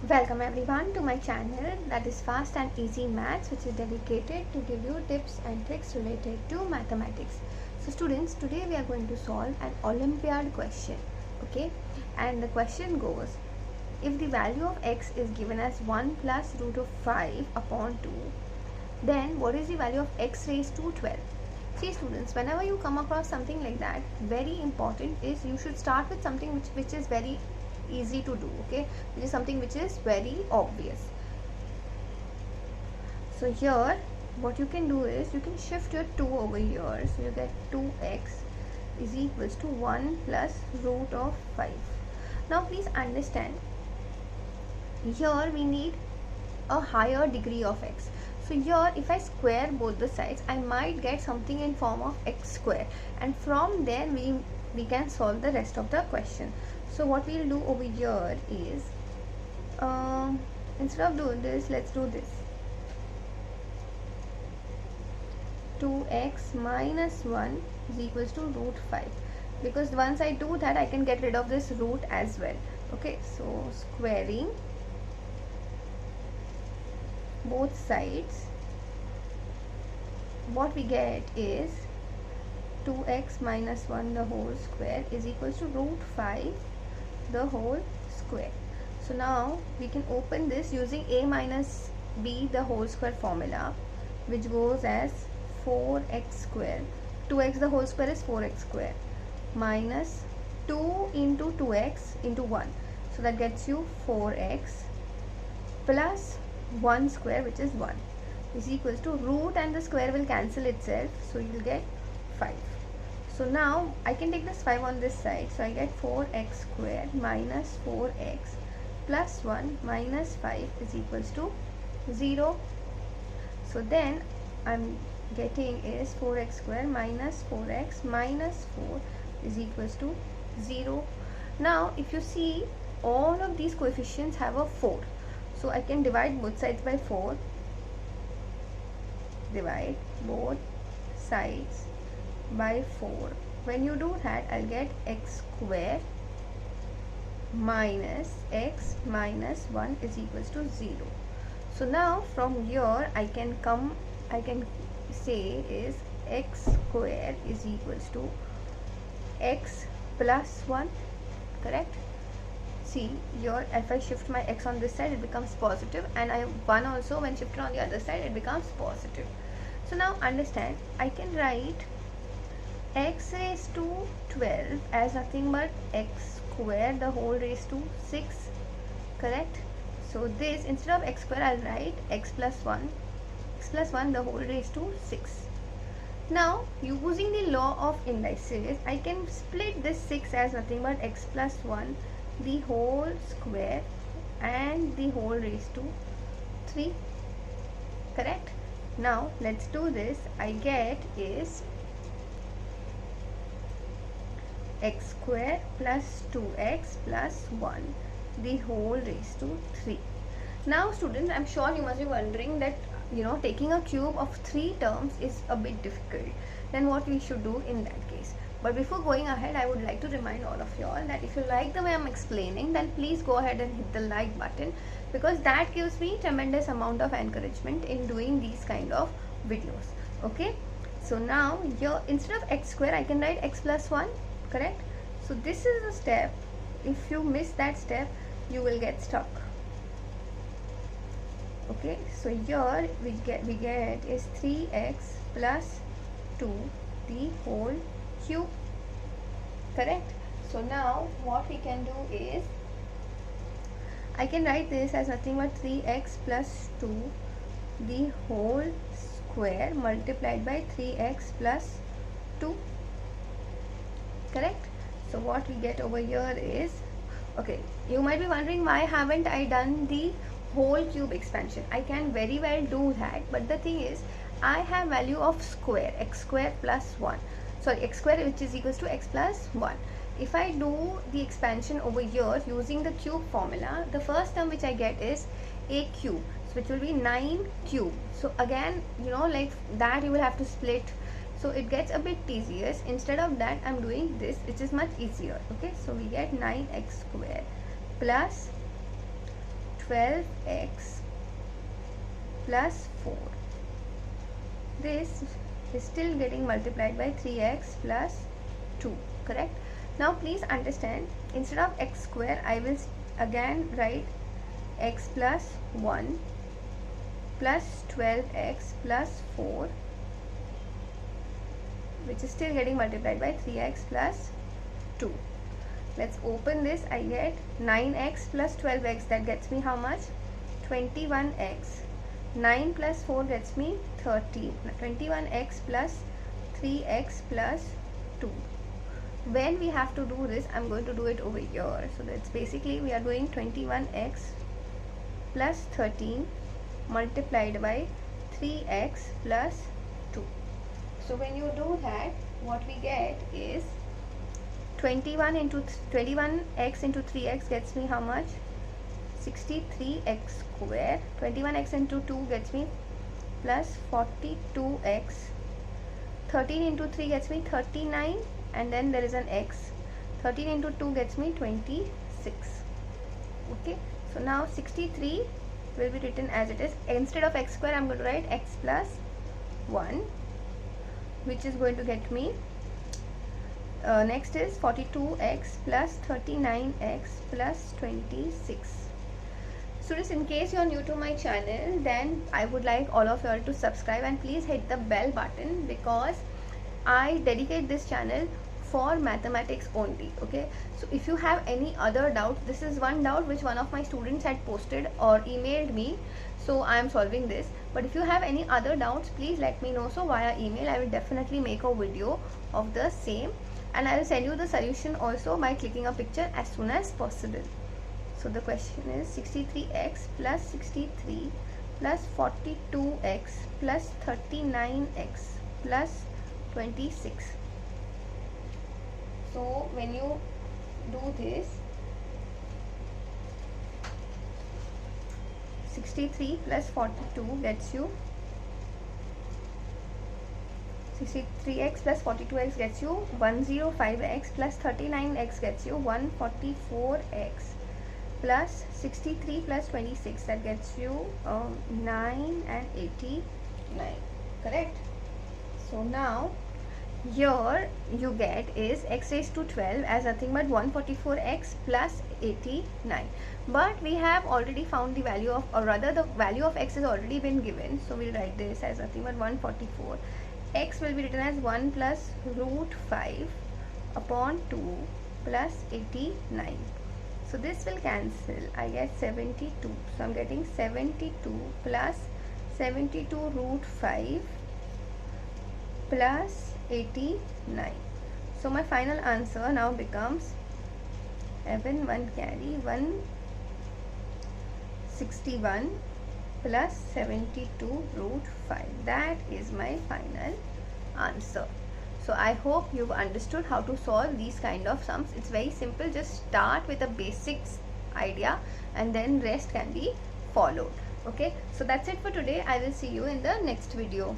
Welcome everyone to my channel, that is Fast and Easy Maths, which is dedicated to give you tips and tricks related to mathematics. So students, today we are going to solve an Olympiad question. Okay, and the question goes, if the value of x is given as 1 plus root of 5 upon 2, then what is the value of x raised to 12? See students, whenever you come across something like that, very important is you should start with something which is very easy to do, okay, which is something which is very obvious. So here what you can do is you can shift your 2 over here, so you get 2x is equals to 1 plus root of 5. Now please understand, here we need a higher degree of x. So here if I square both the sides, I might get something in form of x square, and from there we can solve the rest of the question. So what we'll do over here is, instead of doing this, let's do this. 2x minus 1 is equals to root 5, because once I do that I can get rid of this root as well. Okay, so squaring both sides, what we get is 2x minus 1 the whole square is equals to root 5 the whole square. So now we can open this using a minus b the whole square formula, which goes as 4x square. 2x the whole square is 4x square minus 2 into 2x into 1, so that gets you 4x plus 1 square, which is 1, is equals to root and the square will cancel itself, so you will get 5. So now I can take this 5 on this side, so I get 4x square minus 4x plus 1 minus 5 is equals to 0. So then I'm getting is 4x square minus 4x minus 4 is equals to 0. Now if you see, all of these coefficients have a 4. So I can divide both sides by 4. Divide both sides by 4. When you do that, I'll get x square minus x minus 1 is equals to 0. So now from here I can say is x square is equals to x plus 1, correct? See here, if I shift my x on this side, it becomes positive, and 1 also when shifted on the other side, it becomes positive. So now understand, I can write x raised to 12 as nothing but x square the whole raised to 6, correct? So this, instead of x square, I'll write x plus 1 the whole raised to 6. Now using the law of indices, I can split this 6 as nothing but x plus 1 the whole square and the whole raised to 3, correct? Now let's do this. I get is x square plus 2x plus 1 the whole raised to 3. Now students, I'm sure you must be wondering that taking a cube of 3 terms is a bit difficult. Then what we should do in that case? But before going ahead, I would like to remind all of you all that if you like the way I'm explaining, then please go ahead and hit the like button, because that gives me tremendous amount of encouragement in doing these kind of videos. Okay, so now here, instead of x square, I can write x plus 1, correct? So this is a step. If you miss that step, you will get stuck. Okay, so here we get is 3x plus 2 the whole cube, correct? So now what we can do is, I can write this as nothing but 3x plus 2 the whole square multiplied by 3x plus 2, correct? So what we get over here is, okay, you might be wondering why haven't I done the whole cube expansion. I can very well do that, but the thing is, I have value of square, x square plus 1, sorry, x square, which is equals to x plus 1. If I do the expansion over here using the cube formula, the first term which I get is a cube, so which will be 9 cube. So again, like that you will have to split, so it gets a bit tedious. Instead of that, I'm doing this, which is much easier. Okay, so we get 9x square plus 12x plus 4. This is still getting multiplied by 3x plus 2, correct? Now please understand, instead of x square I will again write x plus 1 plus 12x plus 4, which is still getting multiplied by 3x plus 2. Let's open this. I get 9x plus 12x, that gets me how much? 21x. 9 plus 4 gets me 30. 21x plus 3x plus 2. When we have to do this, I'm going to do it over here. So that's basically we are doing 21x plus 13 multiplied by 3x plus 2. So when you do that, what we get is 21x into 3x gets me how much? 63x square. 21x into 2 gets me plus 42x. 13 into 3 gets me 39, and then there is an x. 13 into 2 gets me 26. Okay, so now 63 will be written as it is. Instead of x square, I'm going to write x plus 1, which is going to get me next is 42x plus 39x plus 26. Students, in case you are new to my channel, then I would like all of you all to subscribe and please hit the bell button, because I dedicate this channel for mathematics only. Okay, so if you have any other doubt, this is one doubt which one of my students had posted or emailed me, so I am solving this. But if you have any other doubts, please let me know. So via email I will definitely make a video of the same, and I will send you the solution also by clicking a picture as soon as possible. So the question is 63x plus 63 plus 42x plus 39x plus 26. So when you do this, 63 plus 42 gets you 63x plus 42x gets you 105x plus 39x gets you 144x plus 63 plus 26, that gets you 9 and 89, correct? So now here you get is x raised to 12 as nothing but 144x plus 89, but we have already found the value of, or rather the value of x has already been given, so we'll write this as nothing but 144. X will be written as 1 plus root 5 upon 2 plus 89. So this will cancel. I get 72. So I'm getting 72 plus 72 root 5 plus 89. So my final answer now becomes 11 1 carry 161 plus 72 root 5. That is my final answer. So I hope you've understood how to solve these kind of sums. It's very simple. Just start with a basics idea and then rest can be followed. Okay, so that's it for today. I will see you in the next video.